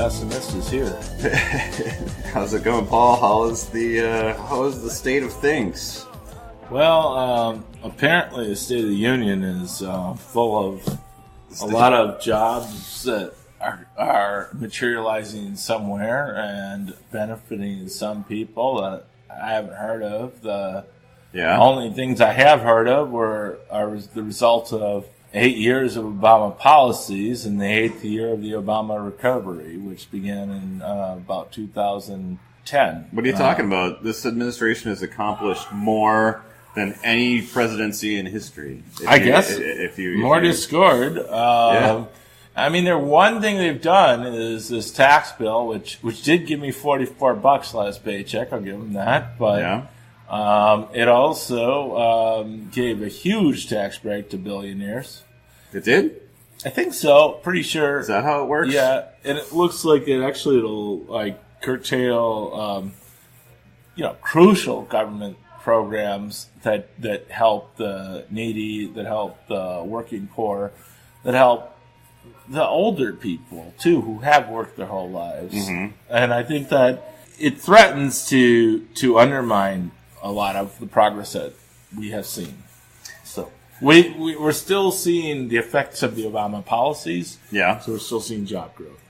pessimist is here. How's it going, Paul? How is the state of things? Well, apparently the State of the Union is full of a lot of jobs that are materializing somewhere and benefiting some people that I haven't heard of. The only things I have heard of are the result of 8 years of Obama policies and the 8th year of the Obama recovery, which began in about 2010. What are you talking about? This administration has accomplished more than any presidency in history. If you discord. I mean, the one thing they've done is this tax bill, which did give me $44 last paycheck. I'll give them that, but it also gave a huge tax break to billionaires. It did? I think so. Pretty sure. Is that how it works? Yeah, and it looks like it'll curtail, crucial government programs that help the needy, that help the working poor, that help the older people too, who have worked their whole lives. Mm-hmm. And I think that it threatens to undermine a lot of the progress that we have seen. So we're still seeing the effects of the Obama policies. Yeah. So we're still seeing job growth.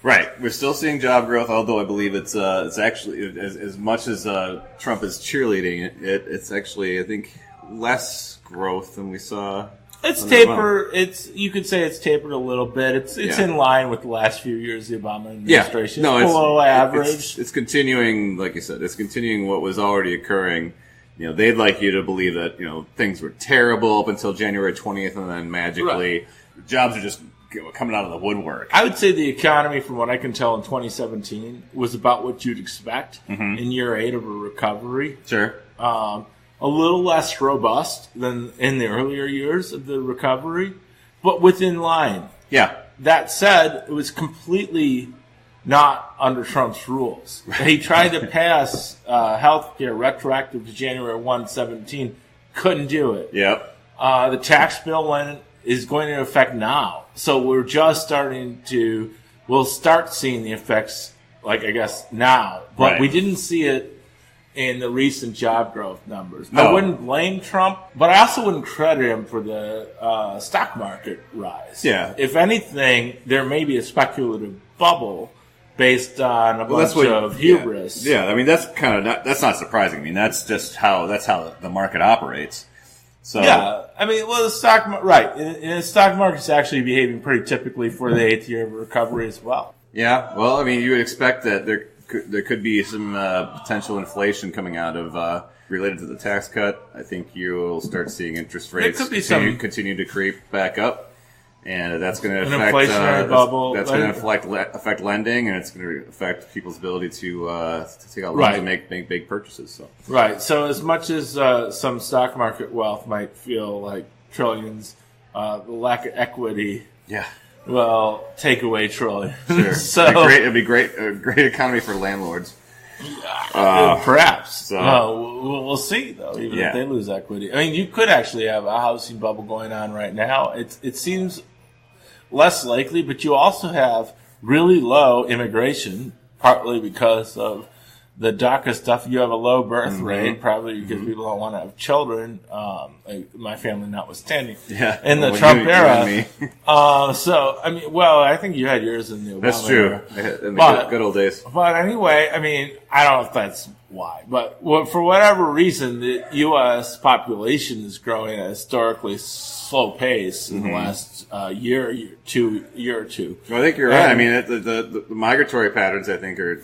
Right. We're still seeing job growth, although I believe it's actually, as much as Trump is cheerleading it's actually, I think, less growth than we saw. It's tapered. You could say it's tapered a little bit. It's in line with the last few years of the Obama administration. Yeah. No, it's below average. It's continuing, like you said, it's continuing what was already occurring. They'd like you to believe that, things were terrible up until January 20th, and then magically jobs are just coming out of the woodwork. I would say the economy, from what I can tell in 2017, was about what you'd expect in year 8 of a recovery. Sure. A little less robust than in the earlier years of the recovery, but within line. Yeah. That said, it was completely not under Trump's rules. He tried to pass health care retroactive to January 1, 17. Couldn't do it. Yep. The tax bill is going into effect now. So we're just we'll start seeing the effects, now. But we didn't see it in the recent job growth numbers. No. I wouldn't blame Trump, but I also wouldn't credit him for the stock market rise. Yeah. If anything, there may be a speculative bubble based on a bunch of hubris. Yeah, I mean, that's not surprising. I mean, that's how the market operates. So yeah, I mean, well, the stock and the stock market's actually behaving pretty typically for the 8th year of recovery as well. Yeah, well, I mean, you would expect that there could be some potential inflation coming out of related to the tax cut. I think you'll start seeing interest rates continue to creep back up, and that's going to affect inflationary bubble. That's going to affect lending, and it's going to affect people's ability to take out loans and make big purchases. So right. So as much as some stock market wealth might feel like trillions, the lack of equity. Yeah. Well, take away trillions. Sure. So it'd be great. A great economy for landlords. Perhaps. We'll see, though, even if they lose equity. I mean, you could actually have a housing bubble going on right now. It seems less likely, but you also have really low immigration, partly because of the DACA stuff. You have a low birth rate, probably because people don't want to have children, my family notwithstanding, in the Trump era. So, I mean, I think you had yours in the Obama era. That's true. In the good old days. But anyway, I mean, I don't know if that's why. But for whatever reason, the U.S. population is growing at a historically slow pace in the last year or two. Well, I think you're right. I mean, the migratory patterns, I think, are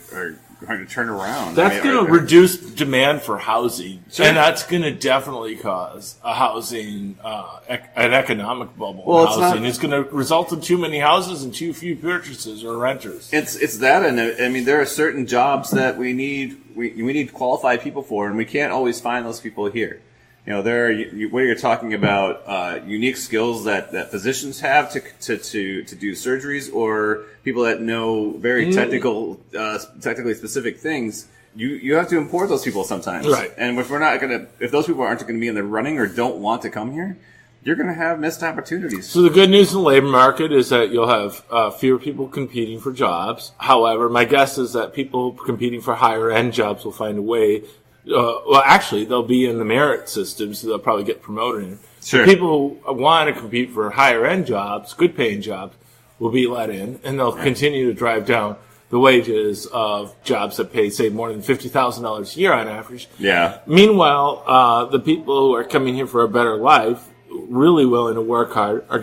going to turn around. That's going to reduce demand for housing, and that's going to definitely cause a housing, an economic bubble. Well, housing. It's going to result in too many houses and too few purchases or renters. It's that, and I mean, there are certain jobs that we need qualified people for, and we can't always find those people here. Where you're talking about unique skills that physicians have to do surgeries, or people that know very technically specific things. You have to import those people sometimes, right? And if those people aren't going to be in the running or don't want to come here, you're going to have missed opportunities. So the good news in the labor market is that you'll have fewer people competing for jobs. However, my guess is that people competing for higher end jobs will find a way. Well, actually, they'll be in the merit system, so they'll probably get promoted. Sure. So people who want to compete for higher end jobs, good paying jobs, will be let in, and they'll continue to drive down the wages of jobs that pay, say, more than $50,000 a year on average. Yeah. Meanwhile, the people who are coming here for a better life, really willing to work hard, are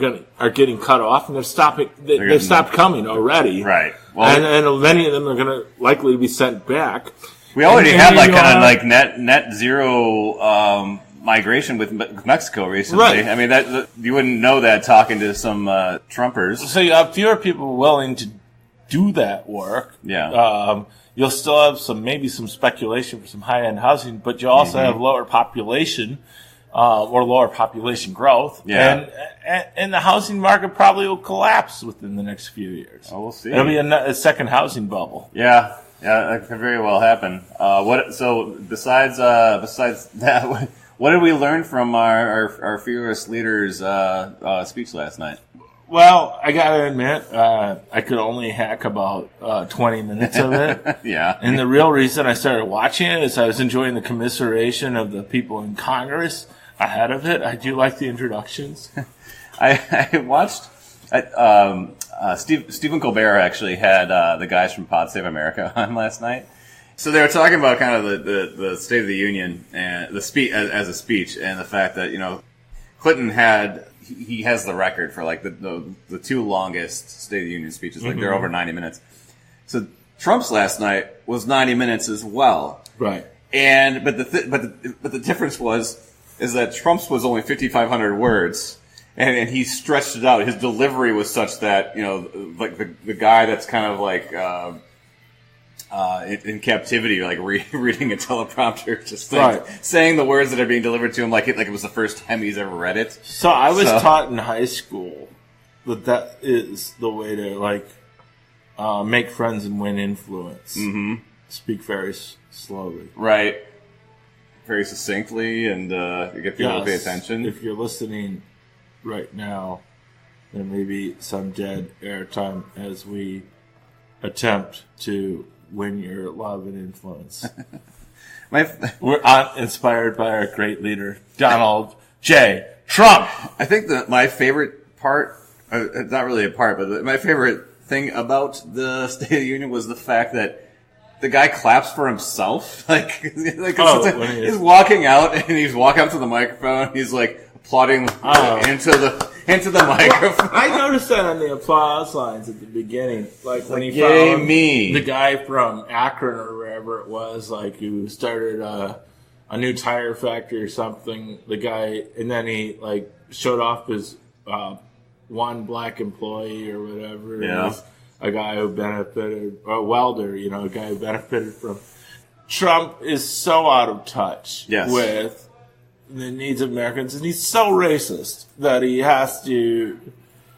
getting cut off, and they've stopped coming already. Right. Well, and many of them are going to likely be sent back. We already had net zero migration with Mexico recently. Right. I mean, that you wouldn't know that talking to some Trumpers. So you have fewer people willing to do that work. Yeah. You'll still have maybe some speculation for some high-end housing, but you also have lower population or lower population growth. Yeah. And the housing market probably will collapse within the next few years. Oh, we'll see. It'll be a second housing bubble. Yeah. Yeah, that could very well happen. So besides that, what did we learn from our fearless leader's speech last night? Well, I gotta admit, I could only hack about 20 minutes of it. Yeah. And the real reason I started watching it is I was enjoying the commiseration of the people in Congress ahead of it. I do like the introductions. I watched. Stephen Colbert actually had the guys from Pod Save America on last night. So they were talking about kind of the State of the Union and the speech as a speech, and the fact that Clinton he has the record for like the two longest State of the Union speeches. Like they're over 90 minutes. So Trump's last night was 90 minutes as well. Right. And but the difference is that Trump's was only 5,500 words. And he stretched it out. His delivery was such that, like the guy that's kind of like in captivity, like reading a teleprompter, just like saying the words that are being delivered to him like it was the first time he's ever read it. So I was taught in high school that is the way to make friends and win influence. Mm-hmm. Speak very slowly. Right. Very succinctly and get people to pay attention. If you're listening right now, there may be some dead airtime as we attempt to win your love and influence. We're inspired by our great leader, Donald J. Trump. I think that my favorite part, not really a part, but my favorite thing about the State of the Union was the fact that the guy claps for himself. He's walking out and he's walking up to the microphone. He's like applauding into the microphone. I noticed that on the applause lines at the beginning, like when he found the guy from Akron or wherever it was, like who started a new tire factory or something. The guy, and then he like showed off his one black employee or whatever. Yeah. A guy who benefited, or a welder, a guy who benefited from. Trump is so out of touch with the needs of Americans, and he's so racist that he has to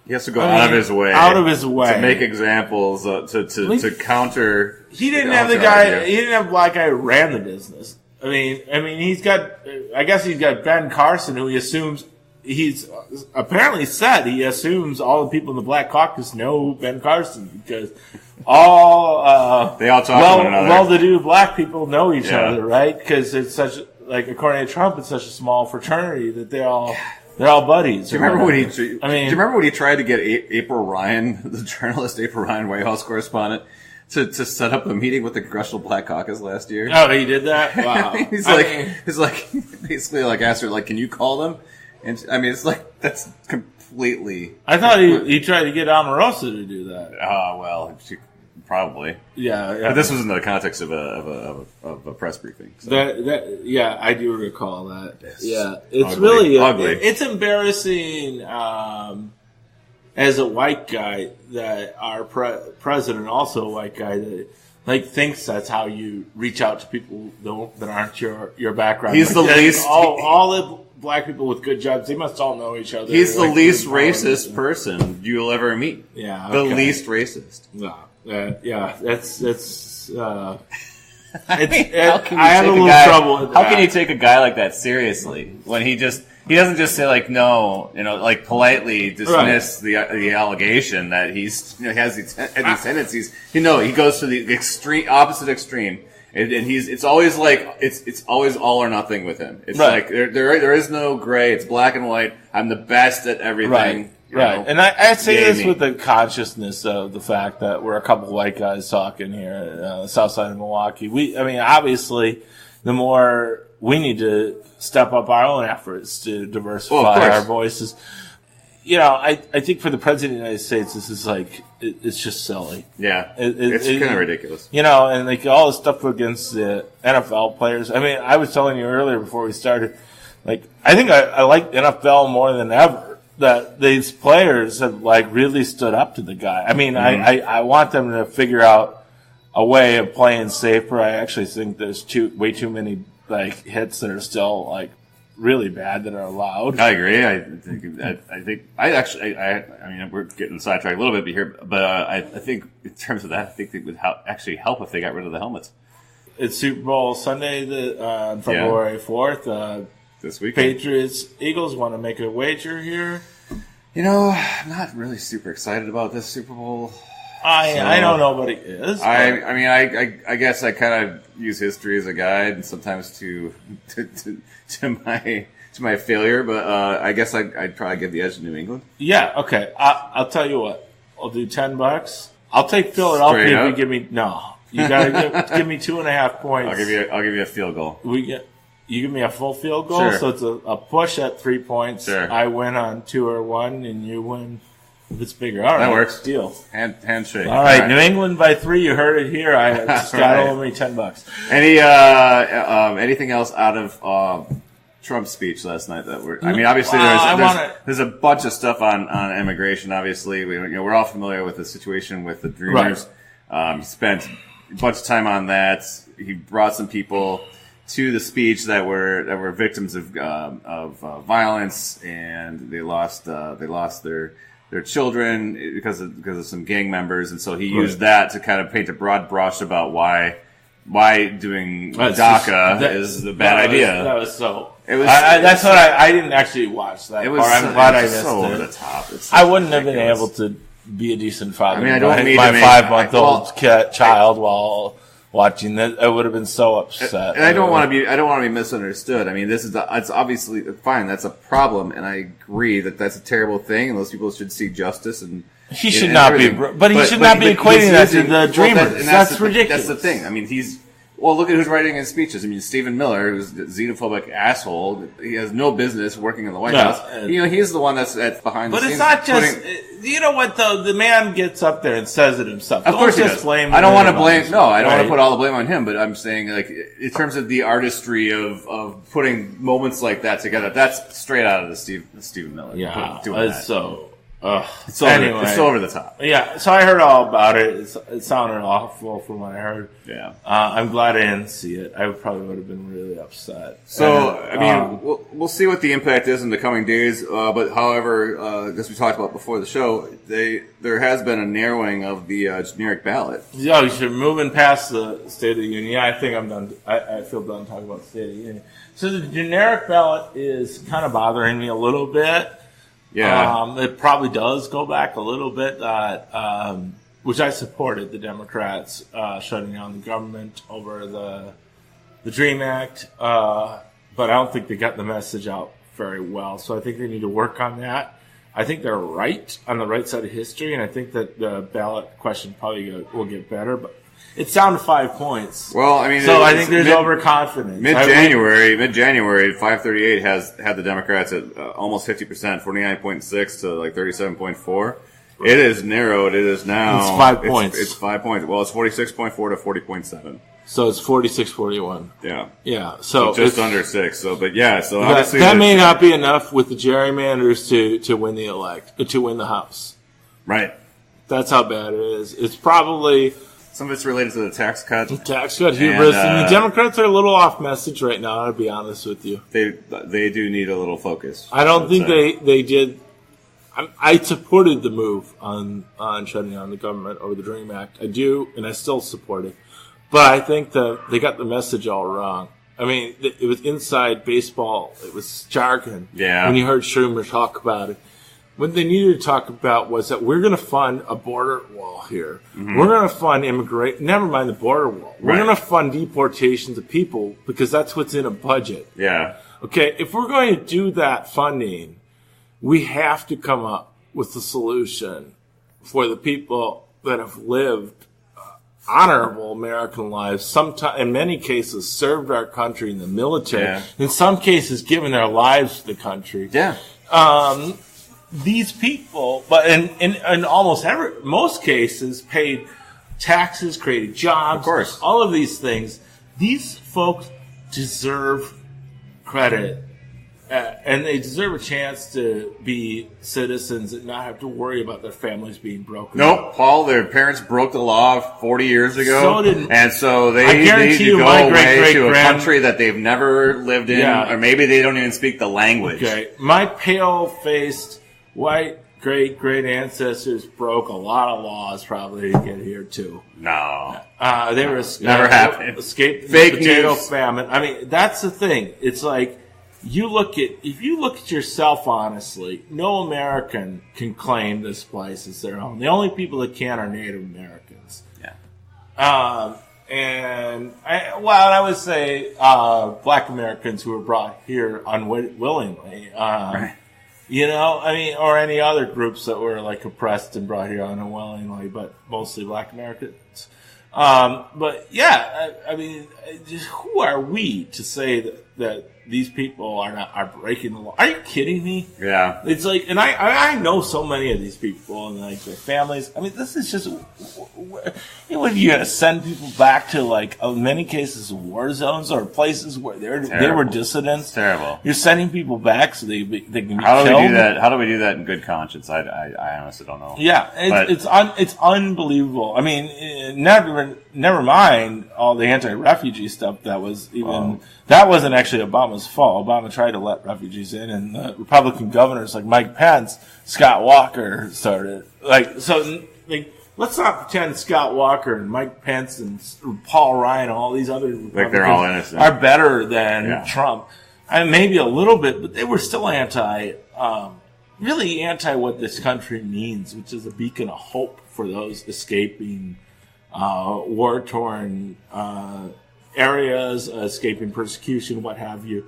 go out of his way to make examples to counter. He didn't have the guy. He didn't have a black guy who ran the business. I mean, he's got. I guess he's got Ben Carson, who he assumes. He's apparently said he assumes all the people in the Black Caucus know Ben Carson because they all talk to one another. Well-to-do black people know each other, right? Because it's such according to Trump, it's such a small fraternity that they're all buddies. Do you remember when he tried to get April Ryan, the journalist April Ryan, White House correspondent, to set up a meeting with the Congressional Black Caucus last year? Oh, he did that? Wow. he's basically asked her can you call them? And it's that's completely. I thought he tried to get Omarosa to do that. Well, she probably. Yeah. But this was in the context of a press briefing. So. I do recall that. Yes. Yeah, it's ugly. really ugly. It's embarrassing as a white guy that our president, also a white guy, that thinks that's how you reach out to people that aren't your background. He's the least. All the black people with good jobs, they must all know each other. He's the least racist person you'll ever meet. Yeah, the least racist. Yeah, that's. I have a little trouble with that. How can you take a guy like that seriously when he doesn't just say like no, like politely dismiss the allegation that he's has these tendencies. He goes to the opposite extreme, and it's always like it's always all or nothing with him. It's like there is no gray. It's black and white. I'm the best at everything. Right. And I say this with the consciousness of the fact that we're a couple of white guys talking here, south side of Milwaukee. Obviously, the more we need to step up our own efforts to diversify our voices. I think for the President of the United States, this is like, it's just silly. Yeah. It's kind of ridiculous. And like all the stuff against the NFL players. I was telling you earlier before we started, like, I think I like NFL more than ever. That these players have like really stood up to the guy. I want them to figure out a way of playing safer. I actually think there's way too many like hits that are still like really bad that are allowed. I agree. I think we're getting sidetracked a little bit here, but I think in terms of that, I think it would actually help if they got rid of the helmets. It's Super Bowl Sunday, February 4th. This week, Patriots, Eagles want to make a wager here. I'm not really super excited about this Super Bowl. I know nobody is. I guess I kind of use history as a guide, and sometimes to my failure. But I guess I'd probably give the edge to New England. Yeah. Okay. I'll tell you what. I'll do $10. I'll take Philadelphia if you give me You gotta give me 2.5 points. I'll give you a field goal. You give me a full field goal, sure. So it's a push at 3 points. Sure. I win on 2 or 1, and you win if it's bigger. All right, that works. Deal. Handshake. All right, New England by 3. You heard it here. I just got owe me $10. Anything else out of Trump's speech last night that obviously there's a bunch of stuff on immigration. Obviously, we're all familiar with the situation with the Dreamers. Right. He spent a bunch of time on that. He brought some people to the speech that were victims of violence, and they lost their children because of some gang members, and so he used that to kind of paint a broad brush about why doing DACA is a bad idea. That was so. I didn't actually watch that. I'm glad I missed it. So over the top. I wouldn't have been able to be a decent father. I don't need my 5-month-old child while watching that. I would have been so upset. And I don't want to be misunderstood. It's obviously fine. That's a problem, and I agree that that's a terrible thing, and those people should see justice. And he should not be, but he should not be equating that to the Dreamers. That's ridiculous. That's the thing. Look at who's writing his speeches. Stephen Miller, who's a xenophobic asshole. He has no business working in the White House. He's the one that's behind the scenes. But it's not just. You know what, though? The man gets up there and says it himself. Of course he does. I don't want to blame. No, I don't want to put all the blame on him. But I'm saying, like, in terms of the artistry of putting moments like that together, that's straight out of the Stephen Miller. Yeah, doing it's that. so. It's over the top. Yeah, so I heard all about it. It sounded awful from what I heard. Yeah. I'm glad I didn't see it. I probably would have been really upset. So, we'll see what the impact is in the coming days. But however, as we talked about before the show, there has been a narrowing of the generic ballot. Yeah, you're moving past the State of the Union. Yeah, I think I'm done. I feel done talking about the State of the Union. So the generic ballot is kind of bothering me a little bit. Yeah, it probably does go back a little bit, which I supported the Democrats shutting down the government over the DREAM Act, but I don't think they got the message out very well. So I think they need to work on that. I think they're right on the right side of history, and I think that the ballot question probably will get better. But it's down to 5 points. Well, I think there's overconfidence. Mid-January, 538 had the Democrats at almost 50%, 49.6 to like 37.4. It is narrowed. It is now. It's 5 points. It's 5 points. Well, it's 46.4 to 40.7. So it's 46-41. Yeah. Yeah. So just under 6. So, but yeah. So obviously that may not be enough with the gerrymanders to win the House. Right. That's how bad it is. It's probably. Some of it's related to the tax cut. Hubris. And the Democrats are a little off message right now, I'll be honest with you. They do need a little focus. I don't think they did. I supported the move on shutting down the government over the DREAM Act. I do, and I still support it. But I think they got the message all wrong. I mean, it was inside baseball. It was jargon. Yeah. When you heard Schumer talk about it. What they needed to talk about was that we're going to fund a border wall here. Mm-hmm. We're going to fund immigration. Never mind the border wall. We're going to fund deportations of people because that's what's in a budget. Yeah. Okay, if we're going to do that funding, we have to come up with a solution for the people that have lived honorable American lives, sometimes, in many cases, served our country in the military, in some cases, given their lives to the country. Yeah. These people, but in almost most cases, paid taxes, created jobs, of course, all of these things. These folks deserve credit, and they deserve a chance to be citizens and not have to worry about their families being broken. Nope, Paul, their parents broke the law 40 years ago, so they need to go away to a country that they've never lived in, or maybe they don't even speak the language. Okay, my pale-faced white great ancestors broke a lot of laws probably to get here too. No, they were never happened. Escaped the Fake potato news. famine. I mean, that's the thing. It's like if you look at yourself honestly, no American can claim this place as their own. The only people that can are Native Americans. Yeah. And I would say Black Americans who were brought here unwillingly. Right. You know, I mean, or any other groups that were like oppressed and brought here unwillingly, but mostly Black Americans. But yeah, I mean, just who are we to say that these people are breaking the law? Are you kidding me? Yeah. It's like, and I know so many of these people and like their families. I mean, this is just, what are you gonna send people back to, like, in many cases, war zones or places where they were dissidents? It's terrible. You're sending people back so they can be killed. How do we do that in good conscience? I honestly don't know. Yeah, it's unbelievable. I mean, never mind all the anti-refugee stuff that was even that wasn't actually Obama's fault. Obama tried to let refugees in, and the Republican governors like Mike Pence, Scott Walker started let's not pretend Scott Walker and Mike Pence and Paul Ryan and all these other Republicans like they're all innocent. Are better than Trump. I mean, maybe a little bit, but they were still really anti what this country means, which is a beacon of hope for those escaping war-torn areas, escaping persecution, what have you.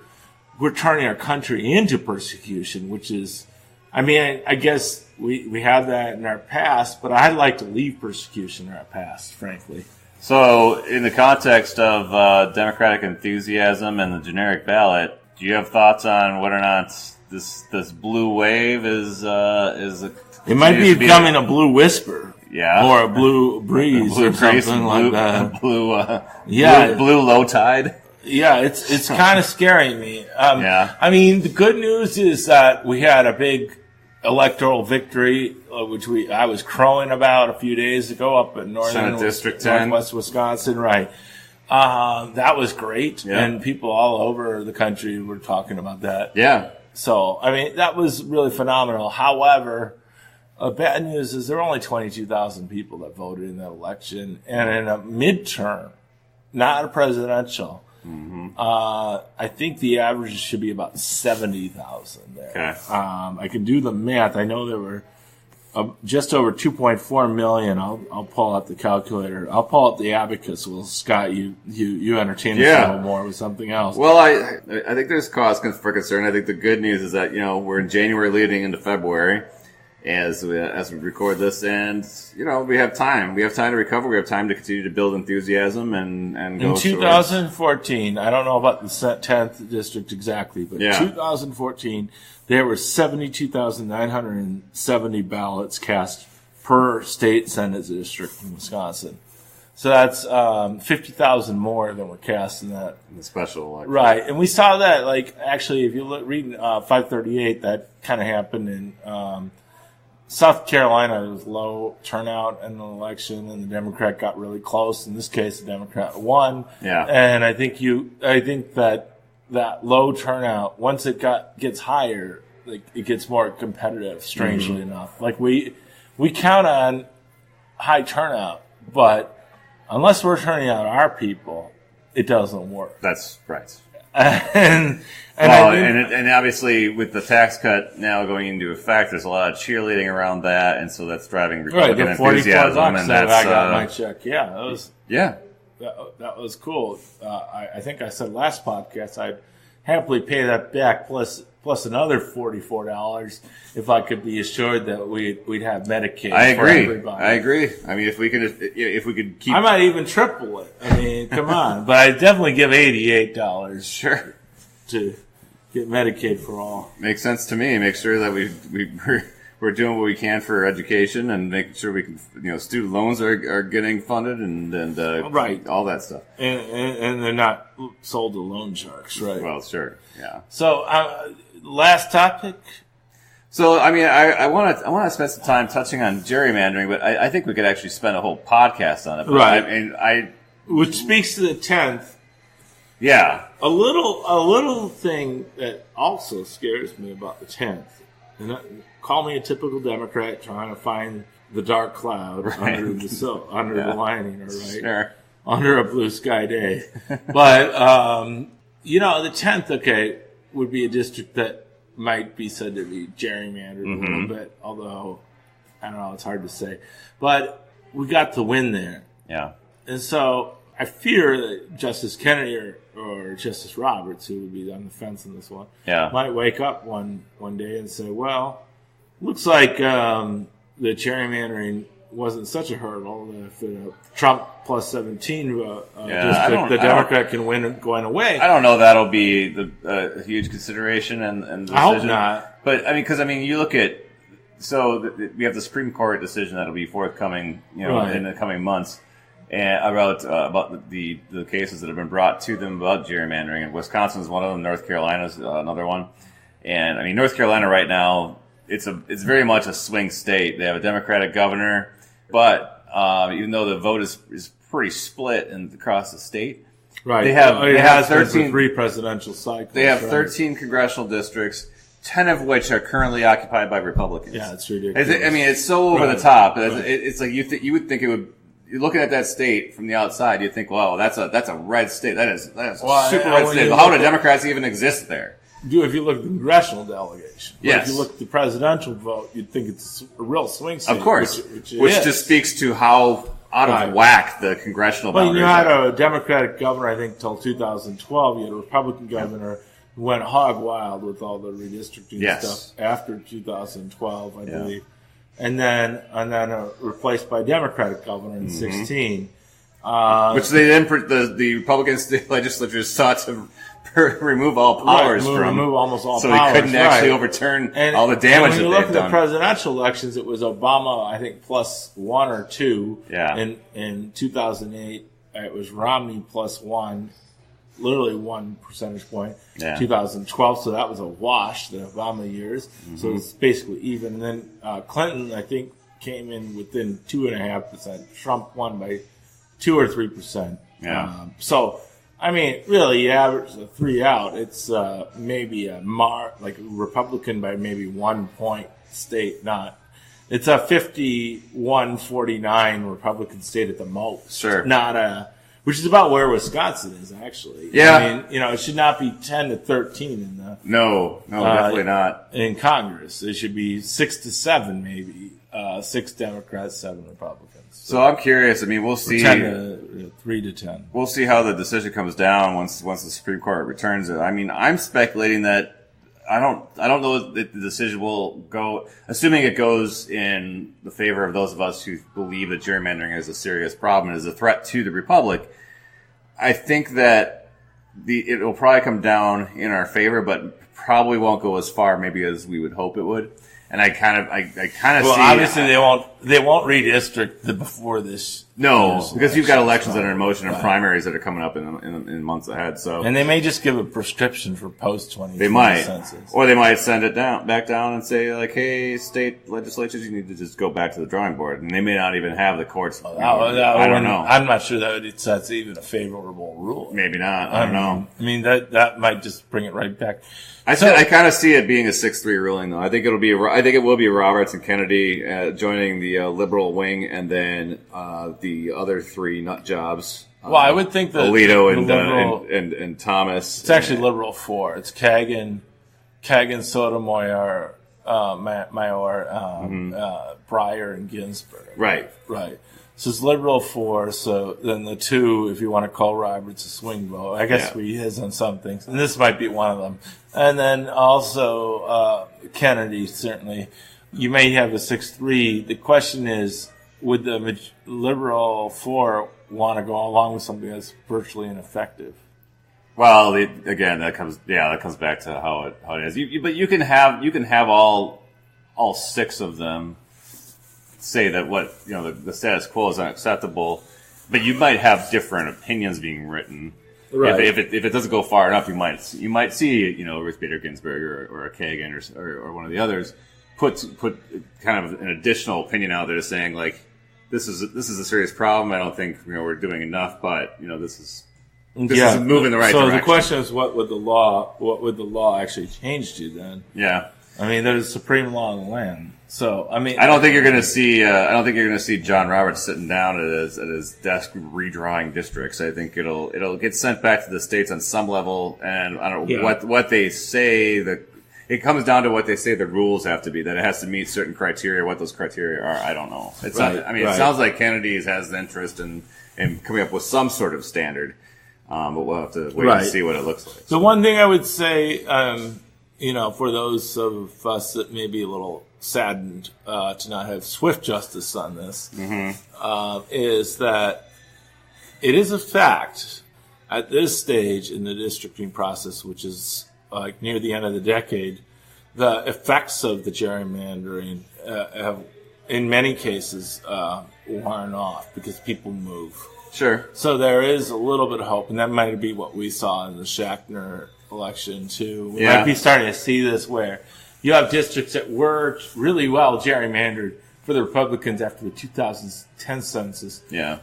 We're turning our country into persecution, which is, I mean, I guess we have that in our past, but I'd like to leave persecution in our past, frankly. So, in the context of democratic enthusiasm and the generic ballot, do you have thoughts on whether or not this blue wave is it might be becoming a blue whisper, or a blue breeze, blue or something like that. Blue low tide. Yeah, it's kind of scaring me. I mean, the good news is that we had a big electoral victory, which I was crowing about a few days ago up in northwest Wisconsin, right? That was great, and people all over the country were talking about that. Yeah. So, I mean, that was really phenomenal. However, bad news is there were only 22,000 people that voted in that election, and in a midterm, not a presidential. Mm-hmm. I think the average should be about 70,000 there. Okay. I can do the math. I know there were just over 2.4 million. I'll pull out the calculator. I'll pull out the abacus. Well, Scott, you entertain us a little more with something else. Well, I think there's cause for concern. I think the good news is that we're in January leading into February as we record this, and we have time. We have time to recover. We have time to continue to build enthusiasm and go. In 2014, I don't know about the 10th district exactly, but 2014, there were 72,970 ballots cast per state Senate district in Wisconsin. So that's 50,000 more than were cast in that. In the special election. Right, and we saw that. Actually, if you read 538, that kind of happened in. South Carolina, was low turnout in the election, and the Democrat got really close. In this case, the Democrat won. Yeah. And I think that low turnout, once it gets higher, it gets more competitive. Strangely enough, we count on high turnout, but unless we're turning out our people, it doesn't work. That's right. and obviously with the tax cut now going into effect, there's a lot of cheerleading around that, and so that's driving Republican enthusiasm. And that's I got my check. Yeah, that was cool. I think I said last podcast I'd happily pay that back plus another $44 if I could be assured that we'd have Medicaid. For everybody. I agree. I mean, if we could keep, I might even triple it. I mean, come on. But I'd definitely give $88. Sure. To get Medicaid for all. Makes sense to me. Make sure that we're doing what we can for education and making sure we can, student loans are getting funded and right, all that stuff. And they're not sold to loan sharks, right? Well, sure, yeah. So, last topic. So, I mean, I want to spend some time touching on gerrymandering, but I think we could actually spend a whole podcast on it. But right. Which speaks to the 10th. Yeah. A little thing that also scares me about the 10th, and call me a typical Democrat trying to find the dark cloud under the lining, right? Sure. Under a blue sky day. But, the 10th, would be a district that might be said to be gerrymandered a little bit, although, I don't know, it's hard to say. But we got the win there. Yeah. And so I fear that Justice Kennedy or Justice Roberts, who would be on the fence in this one, might wake up one day and say, well, looks like the gerrymandering wasn't such a hurdle. If Trump plus 17 district, the Democrat can win going away. I don't know that'll be a huge consideration and decision. I hope not. But you look at we have the Supreme Court decision that'll be forthcoming, in the coming months, and about the cases that have been brought to them about gerrymandering. And Wisconsin is one of them. North Carolina's another one. And I mean, North Carolina right now, it's very much a swing state. They have a Democratic governor, but even though the vote is pretty split across the state, right? They have 13 3 presidential cycles. They have 13 congressional districts, 10 of which are currently occupied by Republicans. Yeah, it's ridiculous. It's so over the top. It's like you would think it would. You're looking at that state from the outside, you'd think, "Wow, that's a red state. That is a super red state. How do Democrats even exist there?" If you look at the congressional delegation, yes. If you look at the presidential vote, you'd think it's a real swing state. Of course, which just speaks to how out of whack the congressional boundaries you had a Democratic governor, I think, till 2012. You had a Republican governor who went hog wild with all the redistricting stuff after 2012, I believe, and then replaced by a Democratic governor in 2016. Which they then the Republican state legislatures sought to remove all powers from. Remove almost all powers. So he couldn't actually overturn all the damage that they've done. When you look at the presidential elections, it was Obama, I think, plus 1 or 2. Yeah. In 2008, it was Romney plus 1, literally 1 percentage point. Yeah. 2012, so that was a wash, the Obama years. Mm-hmm. So it's basically even. And then Clinton, I think, came in within 2.5%. Trump won by 2 or 3%. Yeah. I mean, really, you average the 3 out. It's maybe like a Republican by maybe 1 point state. It's a 51-49 Republican state at the most. Sure. Which is about where Wisconsin is, actually. Yeah. I mean, it should not be 10-13 in the. No, definitely not. In Congress, it should be 6-7, maybe. 6 Democrats, 7 Republicans. So I'm curious. I mean, we'll see. 3-10. We'll see how the decision comes down once the Supreme Court returns it. I mean, I'm speculating that I don't know that the decision will go, assuming it goes in the favor of those of us who believe that gerrymandering is a serious problem and is a threat to the republic. I think that it will probably come down in our favor, but probably won't go as far maybe as we would hope it would. And I kind of well, see. Obviously, they won't redistrict before this. No, because you've got elections that are in motion and primaries that are coming up in months ahead. So, and they may just give a prescription for post-2020 They might, census. Or they might send it back down and say like, "Hey, state legislatures, you need to just go back to the drawing board." And they may not even have the courts. I don't know. I'm not sure that's even a favorable rule. Maybe not. I don't know. I mean, that might just bring it right back. I kind of see it being a 6-3 ruling, though. I think it will be Roberts and Kennedy joining the liberal wing, and then the other three nut jobs. Well, I would think that Alito and Thomas. It's actually liberal 4. It's Kagan, Sotomayor, Mayor, Breyer, and Ginsburg. Right. So it's liberal 4. So then the 2, if you want to call Roberts a swing vote, I guess he is on some things, and this might be one of them. And then also Kennedy, certainly. You may have a 6-3. The question is, would the liberal 4 want to go along with something that's virtually ineffective? Well, again, that comes back to how it is. But you can have all 6 of them say that the status quo is unacceptable, but you might have different opinions being written. Right. If it doesn't go far enough, you might see Ruth Bader Ginsburg or a Kagan or one of the others put kind of an additional opinion out there, to saying like, this is a serious problem. I don't think we're doing enough, but this is a move in the right direction. So the question is, what would the law actually change to then? Yeah. I mean, there's supreme law in the land. So I mean, I don't think you're going to see John Roberts sitting down at his desk redrawing districts. I think it'll get sent back to the states on some level, and I don't know what they say. It comes down to what they say the rules have to be. That it has to meet certain criteria. What those criteria are, I don't know. It sounds like Kennedy has an interest in coming up with some sort of standard, but we'll have to wait and see what it looks like. The one thing I would say, for those of us that may be a little saddened to not have swift justice on this, is that it is a fact at this stage in the districting process, which is like near the end of the decade, the effects of the gerrymandering have, in many cases, worn off because people move. Sure. So there is a little bit of hope, and that might be what we saw in the Schachtner election too. We might be starting to see this where you have districts that were really well gerrymandered for the Republicans after the 2010 census. Yeah.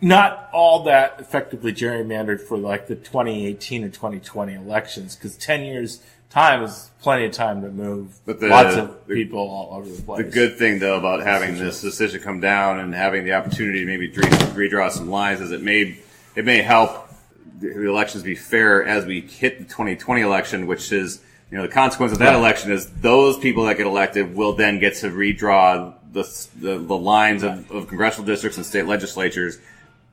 Not all that effectively gerrymandered for like the 2018 and 2020 elections, because 10 years time is plenty of time to move lots of people all over the place. The good thing, though, about having this decision come down and having the opportunity to maybe redraw some lines is it may help the elections be fair as we hit the 2020 election, which is, the consequence of that election is those people that get elected will then get to redraw the lines of congressional districts and state legislatures,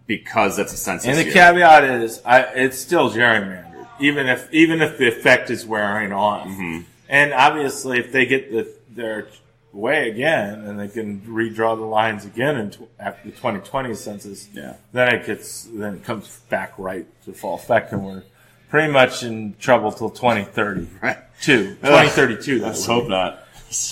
because that's a census And the year. caveat is, it's still gerrymandered, even if the effect is wearing off. Mm-hmm. And obviously, if they get their way again, and they can redraw the lines again after the 2020 census, then it comes back right to full effect, and we're pretty much in trouble till 2030. Right. 2032. Let's hope not.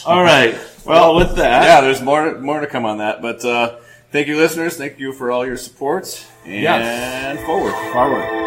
All right. Well, with that, there's more to come on that, but. Thank you, listeners. Thank you for all your support. And forward.